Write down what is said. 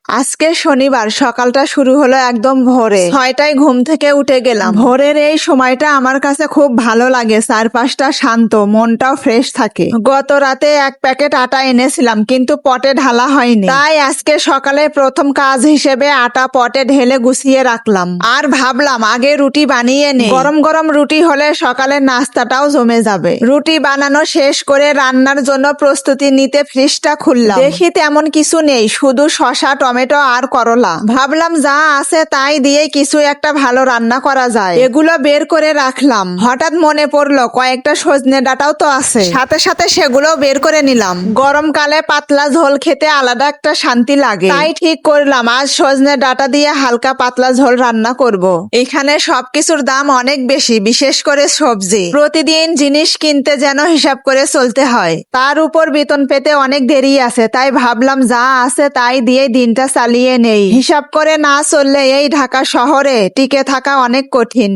আজকে শনিবার, সকালটা শুরু হলো একদম ভোরে। 6টায় ঘুম থেকে উঠে গেলাম। ভোরের এই সময়টা আমার কাছে খুব ভালো লাগে, চারপাশটা শান্ত, মনটাও ফ্রেশ থাকে। গত রাতে 1 প্যাকেট আটা এনেছিলাম, কিন্তু পটে ঢালা হয়নি, তাই আজকে সকালে প্রথম কাজ হিসেবে আটা পটে ঢেলে গুছিয়ে রাখলাম। আর ভাবলাম আগে রুটি বানিয়ে নেই, গরম গরম রুটি হলে সকালের নাস্তাটাও জমে যাবে। রুটি বানানো শেষ করে রান্নার জন্য প্রস্তুতি নিতে ফ্রিজটা খুললাম। দেখি তেমন কিছু নেই, শুধু শসা, টমেটো আর করলা। ভাবলাম যা আছে তাই দিয়ে কিছু একটা ভালো রান্না করা যায়। এগুলো বের করে রাখলাম। হঠাৎ মনে পড়লো কয়েকটা সজনে ডাঁটাও তো আছে, সাথে সাথে সেগুলো বের করে নিলাম। গরমকালে পাতলা ঝোল খেতে আলাদা একটা শান্তি লাগে, তাই ঠিক করলাম আজ সজনে ডাঁটা দিয়ে হালকা পাতলা ঝোল রান্না করব। এখানে সবকিছুর দাম অনেক বেশি, বিশেষ করে সবজি। প্রতিদিন জিনিস কিনতে যেন হিসাব করে চলতে হয়, তার উপর বেতন পেতে অনেক দেরি আছে, তাই ভাবলাম যা আছে তাই দিয়ে দিনটা চালিয়ে নেই। হিসাব করে না চললে এই ঢাকা শহরে টিকে থাকা অনেক কঠিন।